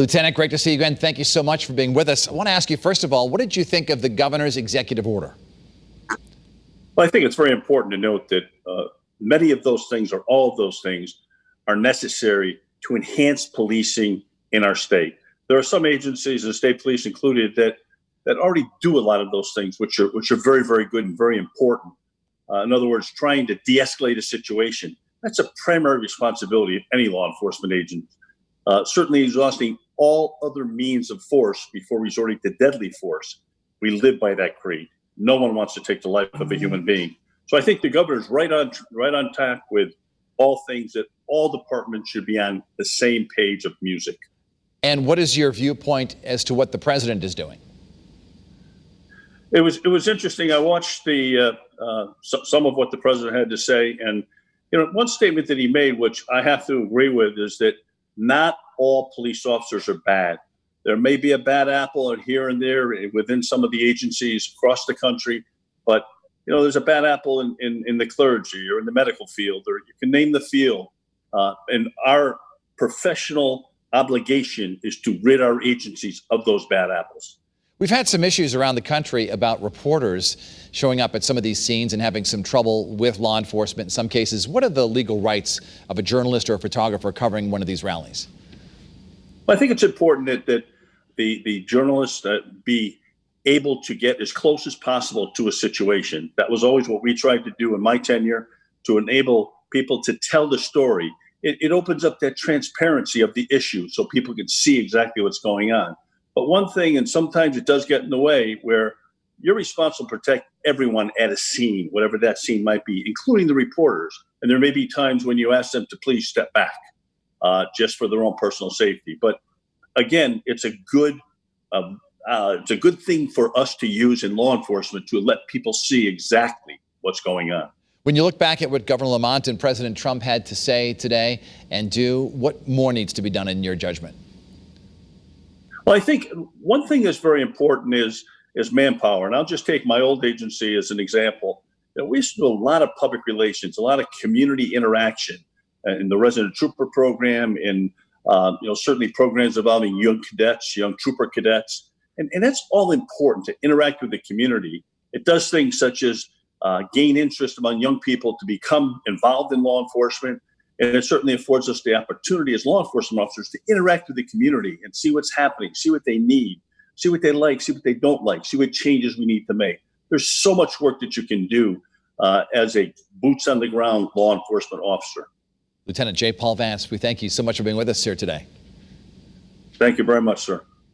Lieutenant, great to see you again. Thank you so much for being with us. I want to ask you, first of all, what did you think of the governor's executive order? Well, I think it's very important to note that many of those things, or all of those things, are necessary to enhance policing in our state. There are some agencies, the state police included, that already do a lot of those things, which are very, very good and very important. In other words, trying to de-escalate a situation. That's a primary responsibility of any law enforcement agent. Certainly exhausting all other means of force before resorting to deadly force. We live by that creed. No one wants to take the life of a human being. So I think the governor's right on track with all things that all departments should be on the same page of music. And what is your viewpoint as to what the president is doing? It was interesting. I watched some of what the president had to say, and one statement that he made, which I have to agree with, is that not all police officers are bad. There may be a bad apple here and there within some of the agencies across the country, but there's a bad apple in the clergy or in the medical field, or you can name the field. And our professional obligation is to rid our agencies of those bad apples. We've had some issues around the country about reporters showing up at some of these scenes and having some trouble with law enforcement in some cases. What are the legal rights of a journalist or a photographer covering one of these rallies? Well, I think it's important that the journalists be able to get as close as possible to a situation. That was always what we tried to do in my tenure, to enable people to tell the story. It opens up that transparency of the issue so people can see exactly what's going on. But one thing, and sometimes it does get in the way, where you're responsible to protect everyone at a scene, whatever that scene might be, including the reporters. And there may be times when you ask them to please step back just for their own personal safety. But again, it's a good thing for us to use in law enforcement to let people see exactly what's going on. When you look back at what Governor Lamont and President Trump had to say today and do, what more needs to be done in your judgment? Well, I think one thing that's very important is manpower. And I'll just take my old agency as an example. We used to do a lot of public relations, a lot of community interaction in the resident trooper program, in certainly programs involving young cadets, young trooper cadets. And that's all important, to interact with the community. It does things such as gain interest among young people to become involved in law enforcement. And it certainly affords us the opportunity as law enforcement officers to interact with the community and see what's happening, see what they need, see what they like, see what they don't like, see what changes we need to make. There's so much work that you can do as a boots on the ground law enforcement officer. Lieutenant J. Paul Vance, we thank you so much for being with us here today. Thank you very much, sir.